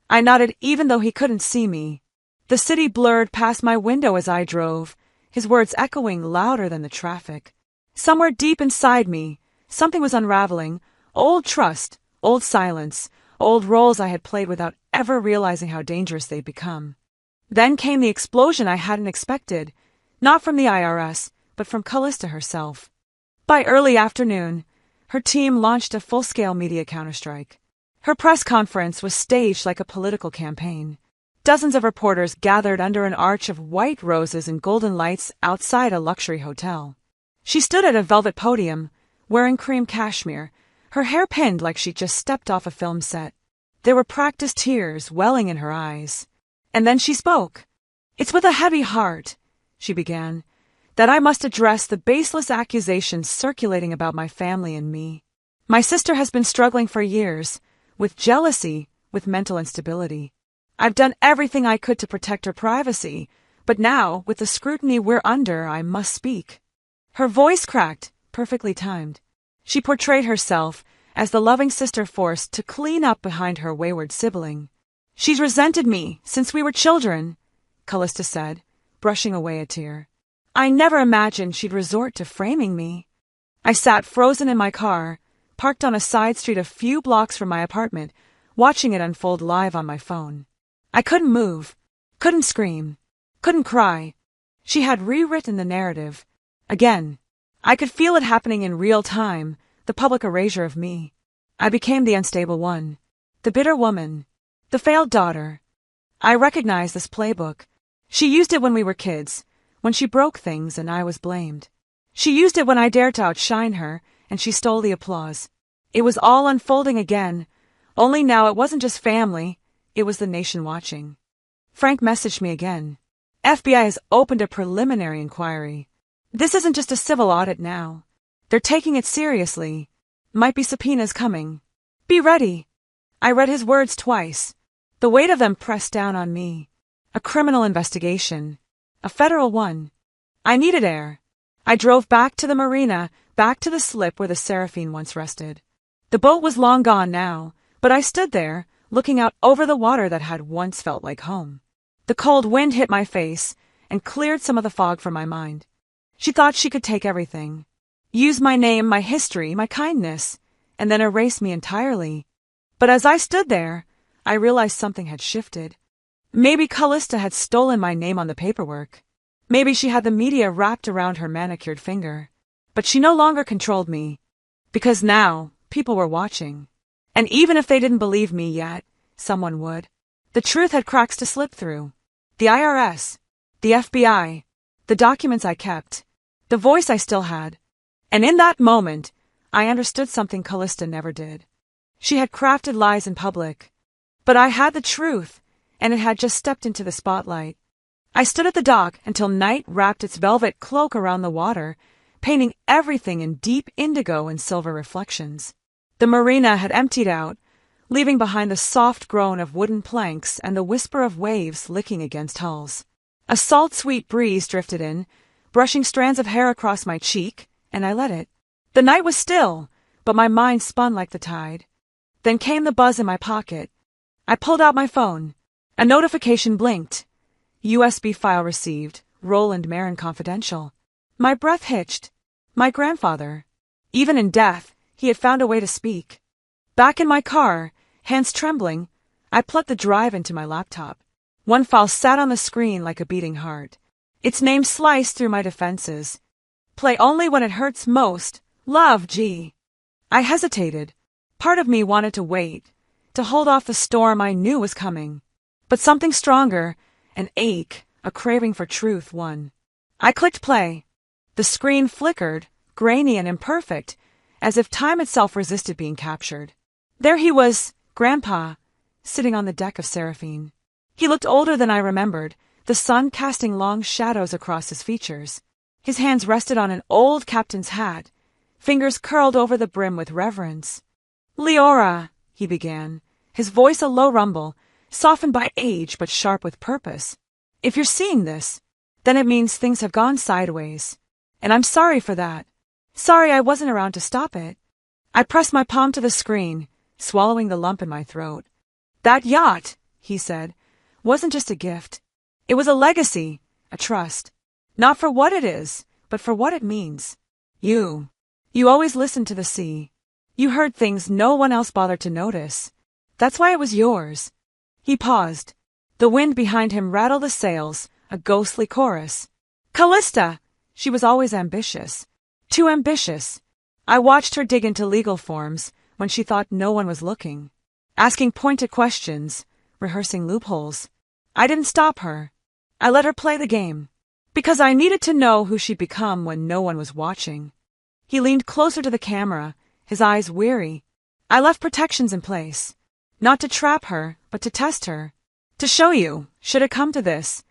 I nodded even though he couldn't see me. The city blurred past my window as I drove, his words echoing louder than the traffic. Somewhere deep inside me, something was unraveling. Old trust, old silence, old roles I had played without ever realizing how dangerous they'd become. Then came the explosion I hadn't expected, not from the IRS, but from Callista herself. By early afternoon, her team launched a full-scale media counterstrike. Her press conference was staged like a political campaign. Dozens of reporters gathered under an arch of white roses and golden lights outside a luxury hotel. She stood at a velvet podium, wearing cream cashmere, her hair pinned like she'd just stepped off a film set. There were practiced tears welling in her eyes. And then she spoke. It's with a heavy heart, she began, that I must address the baseless accusations circulating about my family and me. My sister has been struggling for years, with jealousy, with mental instability. I've done everything I could to protect her privacy, but now, with the scrutiny we're under, I must speak. Her voice cracked, perfectly timed. She portrayed herself as the loving sister forced to clean up behind her wayward sibling. She's resented me since we were children, Callista said, brushing away a tear. I never imagined she'd resort to framing me. I sat frozen in my car, parked on a side street a few blocks from my apartment, watching it unfold live on my phone. I couldn't move, couldn't scream, couldn't cry. She had rewritten the narrative. Again, I could feel it happening in real time, the public erasure of me. I became the unstable one, the bitter woman, the failed daughter. I recognized this playbook. She used it when we were kids, when she broke things and I was blamed. She used it when I dared to outshine her, and she stole the applause. It was all unfolding again, only now it wasn't just family, it was the nation watching. Frank messaged me again. FBI has opened a preliminary inquiry. This isn't just a civil audit now. They're taking it seriously. Might be subpoenas coming. Be ready. I read his words twice. The weight of them pressed down on me. A criminal investigation. A federal one. I needed air. I drove back to the marina, back to the slip where the Seraphine once rested. The boat was long gone now, but I stood there, looking out over the water that had once felt like home. The cold wind hit my face and cleared some of the fog from my mind. She thought she could take everything. Use my name, my history, my kindness, and then erase me entirely. But as I stood there, I realized something had shifted. Maybe Callista had stolen my name on the paperwork. Maybe she had the media wrapped around her manicured finger. But she no longer controlled me. Because now, people were watching. And even if they didn't believe me yet, someone would. The truth had cracks to slip through. The IRS, the FBI, the documents I kept, the voice I still had. And in that moment, I understood something Callista never did. She had crafted lies in public. But I had the truth, and it had just stepped into the spotlight. I stood at the dock until night wrapped its velvet cloak around the water, painting everything in deep indigo and silver reflections. The marina had emptied out, leaving behind the soft groan of wooden planks and the whisper of waves licking against hulls. A salt-sweet breeze drifted in, brushing strands of hair across my cheek, and I let it. The night was still, but my mind spun like the tide. Then came the buzz in my pocket. I pulled out my phone. A notification blinked. USB file received. Roland Marin confidential. My breath hitched. My grandfather. Even in death, he had found a way to speak. Back in my car, hands trembling, I plugged the drive into my laptop. One file sat on the screen like a beating heart. Its name sliced through my defenses. Play only when it hurts most. Love, G. I hesitated. Part of me wanted to wait, to hold off the storm I knew was coming. But something stronger, an ache, a craving for truth, won. I clicked play. The screen flickered, grainy and imperfect, as if time itself resisted being captured. There he was, Grandpa, sitting on the deck of Seraphine. He looked older than I remembered, the sun casting long shadows across his features. His hands rested on an old captain's hat, fingers curled over the brim with reverence. Leora, he began, his voice a low rumble, softened by age but sharp with purpose. If you're seeing this, then it means things have gone sideways. And I'm sorry for that. Sorry I wasn't around to stop it. I pressed my palm to the screen, swallowing the lump in my throat. That yacht, he said, wasn't just a gift. It was a legacy, a trust. Not for what it is, but for what it means. You always listened to the sea. You heard things no one else bothered to notice. That's why it was yours. He paused. The wind behind him rattled the sails, a ghostly chorus. Callista! She was always ambitious. Too ambitious. I watched her dig into legal forms when she thought no one was looking. Asking pointed questions, rehearsing loopholes. I didn't stop her. I let her play the game. Because I needed to know who she'd become when no one was watching. He leaned closer to the camera, his eyes weary. I left protections in place. Not to trap her, but to test her. To show you, should it come to this,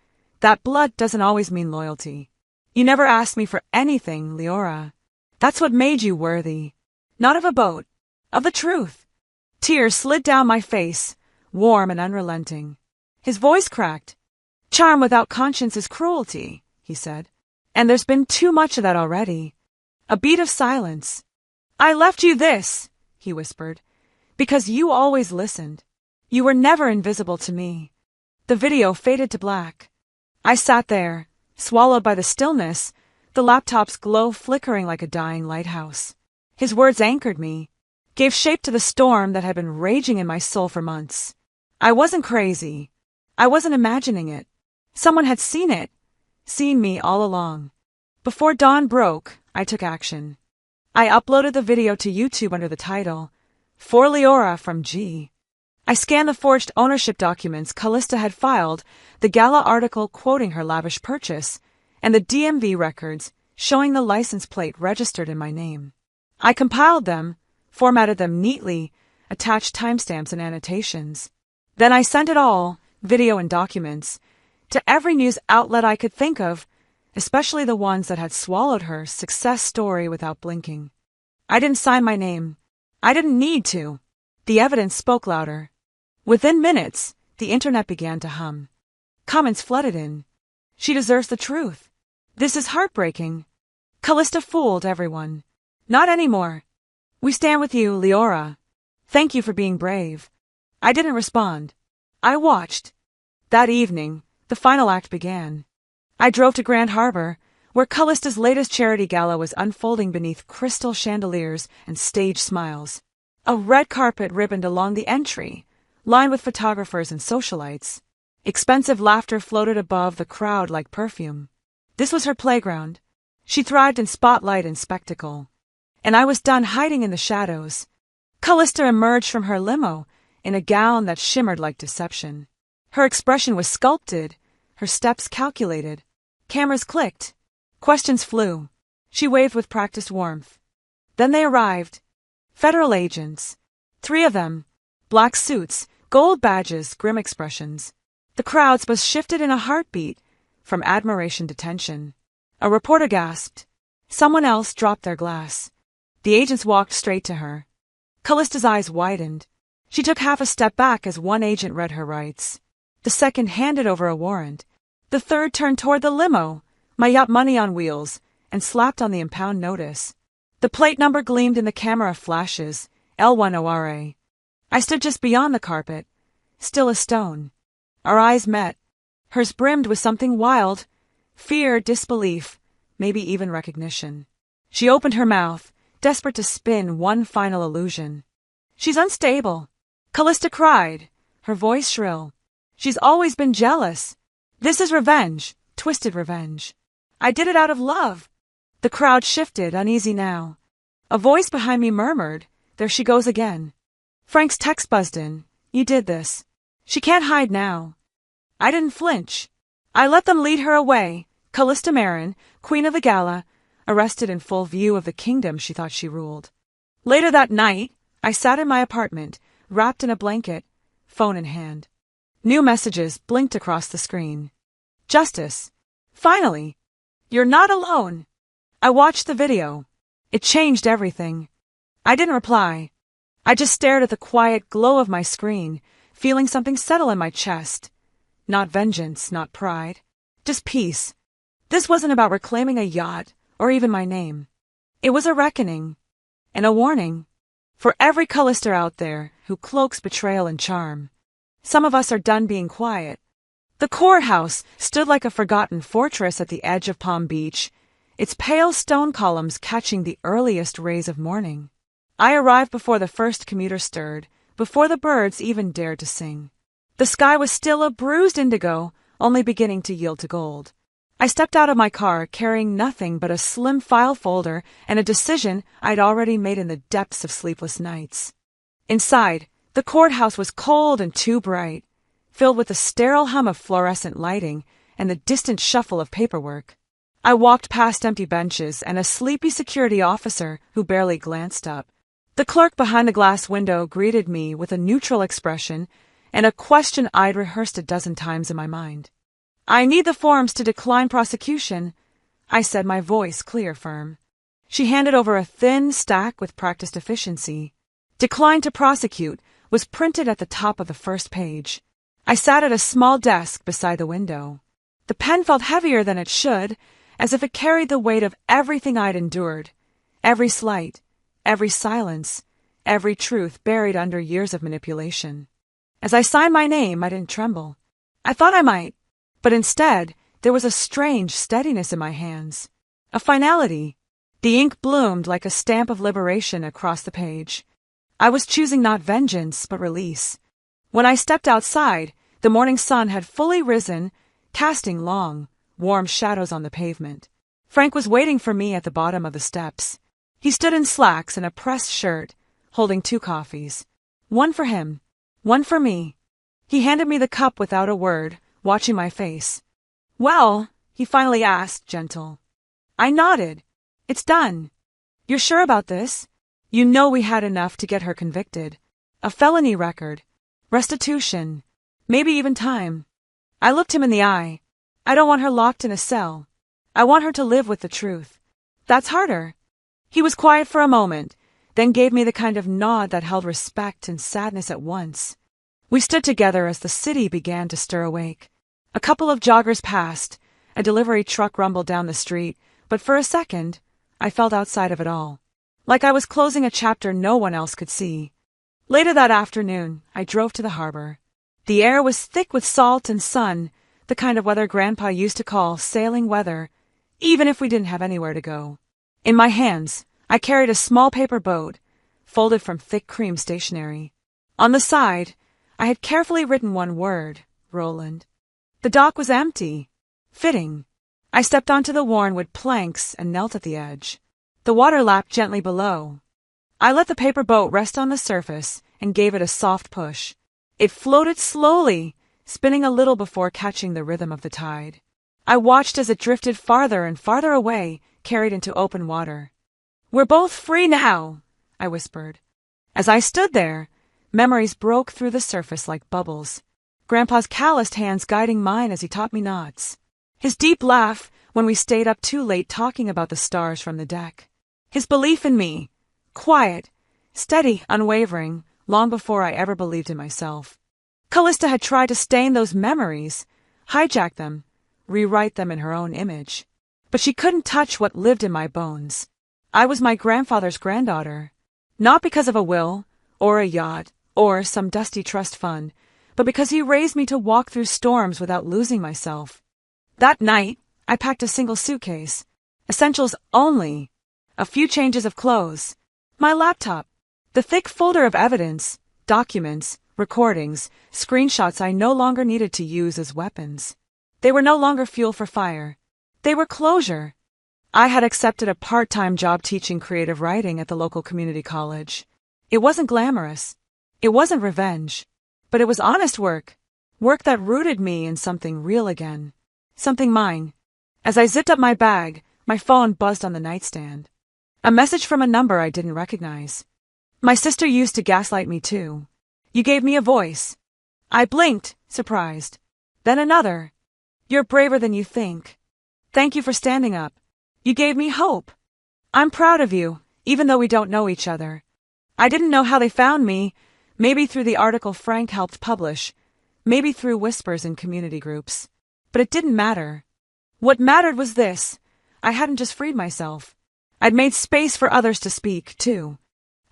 that blood doesn't always mean loyalty. You never asked me for anything, Leora. That's what made you worthy. Not of a boat, of the truth. Tears slid down my face, warm and unrelenting. His voice cracked. Charm without conscience is cruelty, he said. And there's been too much of that already. A beat of silence. I left you this, he whispered, because you always listened. You were never invisible to me. The video faded to black. I sat there, swallowed by the stillness, the laptop's glow flickering like a dying lighthouse. His words anchored me, gave shape to the storm that had been raging in my soul for months. I wasn't crazy. I wasn't imagining it. Someone had seen it, seen me all along. Before dawn broke, I took action. I uploaded the video to YouTube under the title, For Leora from G. I scanned the forged ownership documents Callista had filed, the gala article quoting her lavish purchase, and the DMV records showing the license plate registered in my name. I compiled them, formatted them neatly, attached timestamps and annotations. Then I sent it all, video and documents, to every news outlet I could think of, especially the ones that had swallowed her success story without blinking. I didn't sign my name. I didn't need to. The evidence spoke louder. Within minutes, the internet began to hum. Comments flooded in. She deserves the truth. This is heartbreaking. Callista fooled everyone. Not anymore. We stand with you, Leora. Thank you for being brave. I didn't respond. I watched. That evening, the final act began. I drove to Grand Harbor, where Callista's latest charity gala was unfolding beneath crystal chandeliers and stage smiles. A red carpet ribboned along the entry, lined with photographers and socialites. Expensive laughter floated above the crowd like perfume. This was her playground. She thrived in spotlight and spectacle. And I was done hiding in the shadows. Callista emerged from her limo in a gown that shimmered like deception. Her expression was sculpted, her steps calculated. Cameras clicked. Questions flew. She waved with practiced warmth. Then they arrived. Federal agents. 3 of them. Black suits, gold badges, grim expressions. The crowds was shifted in a heartbeat, from admiration to tension. A reporter gasped. Someone else dropped their glass. The agents walked straight to her. Callista's eyes widened. She took half a step back as one agent read her rights. The second handed over a warrant. The third turned toward the limo, my yacht money on wheels, and slapped on the impound notice. The plate number gleamed in the camera flashes, L10RA. I stood just beyond the carpet, still a stone. Our eyes met. Hers brimmed with something wild, fear, disbelief, maybe even recognition. She opened her mouth, desperate to spin one final illusion. She's unstable. Callista cried, her voice shrill. She's always been jealous. This is revenge, twisted revenge. I did it out of love. The crowd shifted, uneasy now. A voice behind me murmured, there she goes again. Frank's text buzzed in. You did this. She can't hide now. I didn't flinch. I let them lead her away. Callista Marin, queen of the gala, arrested in full view of the kingdom she thought she ruled. Later that night, I sat in my apartment, wrapped in a blanket, phone in hand. New messages blinked across the screen. Justice. Finally. You're not alone. I watched the video. It changed everything. I didn't reply. I just stared at the quiet glow of my screen, feeling something settle in my chest. Not vengeance, not pride. Just peace. This wasn't about reclaiming a yacht, or even my name. It was a reckoning. And a warning. For every Callista out there who cloaks betrayal and charm. Some of us are done being quiet. The courthouse stood like a forgotten fortress at the edge of Palm Beach, its pale stone columns catching the earliest rays of morning. I arrived before the first commuter stirred, before the birds even dared to sing. The sky was still a bruised indigo, only beginning to yield to gold. I stepped out of my car carrying nothing but a slim file folder and a decision I'd already made in the depths of sleepless nights. Inside, the courthouse was cold and too bright, filled with the sterile hum of fluorescent lighting and the distant shuffle of paperwork. I walked past empty benches and a sleepy security officer who barely glanced up. The clerk behind the glass window greeted me with a neutral expression and a question I'd rehearsed a dozen times in my mind. I need the forms to decline prosecution, I said, my voice clear, firm. She handed over a thin stack with practiced efficiency. Decline to prosecute was printed at the top of the first page. I sat at a small desk beside the window. The pen felt heavier than it should, as if it carried the weight of everything I'd endured, every slight, every silence, every truth buried under years of manipulation. As I signed my name, I didn't tremble. I thought I might, but instead, there was a strange steadiness in my hands, a finality. The ink bloomed like a stamp of liberation across the page. I was choosing not vengeance, but release. When I stepped outside, the morning sun had fully risen, casting long, warm shadows on the pavement. Frank was waiting for me at the bottom of the steps. He stood in slacks and a pressed shirt, holding 2 coffees. One for him, one for me. He handed me the cup without a word, watching my face. Well, he finally asked, gentle. I nodded. It's done. You're sure about this? You know we had enough to get her convicted. A felony record. Restitution. Maybe even time. I looked him in the eye. I don't want her locked in a cell. I want her to live with the truth. That's harder. He was quiet for a moment, then gave me the kind of nod that held respect and sadness at once. We stood together as the city began to stir awake. A couple of joggers passed, a delivery truck rumbled down the street, but for a second, I felt outside of it all. Like I was closing a chapter no one else could see. Later that afternoon, I drove to the harbor. The air was thick with salt and sun, the kind of weather Grandpa used to call sailing weather, even if we didn't have anywhere to go. In my hands, I carried a small paper boat, folded from thick cream stationery. On the side, I had carefully written one word, Roland. The dock was empty. Fitting. I stepped onto the worn wood planks and knelt at the edge. The water lapped gently below. I let the paper boat rest on the surface and gave it a soft push. It floated slowly, spinning a little before catching the rhythm of the tide. I watched as it drifted farther and farther away, carried into open water. We're both free now, I whispered. As I stood there, memories broke through the surface like bubbles. Grandpa's calloused hands guiding mine as he taught me knots. His deep laugh when we stayed up too late talking about the stars from the deck. His belief in me, quiet, steady, unwavering, long before I ever believed in myself. Callista had tried to stain those memories, hijack them, rewrite them in her own image. But she couldn't touch what lived in my bones. I was my grandfather's granddaughter. Not because of a will, or a yacht, or some dusty trust fund, but because he raised me to walk through storms without losing myself. That night, I packed a single suitcase. Essentials only. A few changes of clothes. My laptop. The thick folder of evidence, documents, recordings, screenshots I no longer needed to use as weapons. They were no longer fuel for fire. They were closure. I had accepted a part-time job teaching creative writing at the local community college. It wasn't glamorous. It wasn't revenge. But it was honest work. Work that rooted me in something real again. Something mine. As I zipped up my bag, my phone buzzed on the nightstand. A message from a number I didn't recognize. My sister used to gaslight me too. You gave me a voice. I blinked, surprised. Then another. You're braver than you think. Thank you for standing up. You gave me hope. I'm proud of you, even though we don't know each other. I didn't know how they found me, maybe through the article Frank helped publish, maybe through whispers in community groups. But it didn't matter. What mattered was this. I hadn't just freed myself. I'd made space for others to speak, too.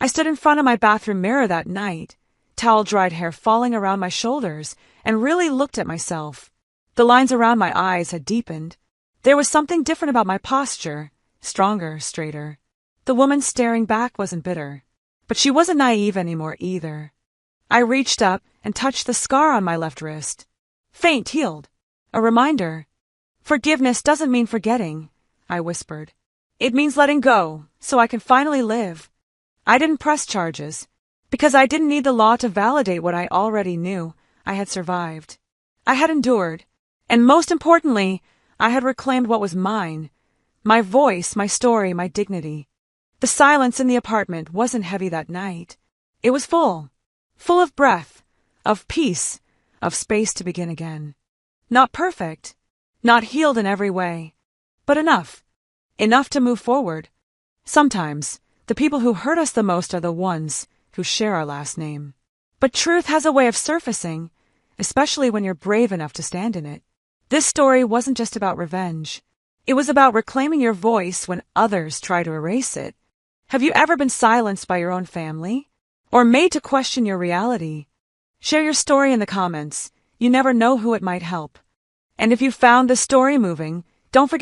I stood in front of my bathroom mirror that night, towel-dried hair falling around my shoulders, and really looked at myself. The lines around my eyes had deepened. There was something different about my posture, stronger, straighter. The woman staring back wasn't bitter, but she wasn't naive anymore either. I reached up and touched the scar on my left wrist. Faint, healed. A reminder. Forgiveness doesn't mean forgetting, I whispered. It means letting go, so I can finally live. I didn't press charges, because I didn't need the law to validate what I already knew. I had survived. I had endured. And most importantly, I had reclaimed what was mine. My voice, my story, my dignity. The silence in the apartment wasn't heavy that night. It was full. Full of breath, of peace, of space to begin again. Not perfect. Not healed in every way. But enough. Enough to move forward. Sometimes, the people who hurt us the most are the ones who share our last name. But truth has a way of surfacing, especially when you're brave enough to stand in it. This story wasn't just about revenge. It was about reclaiming your voice when others try to erase it. Have you ever been silenced by your own family? Or made to question your reality? Share your story in the comments. You never know who it might help. And if you found this story moving, don't forget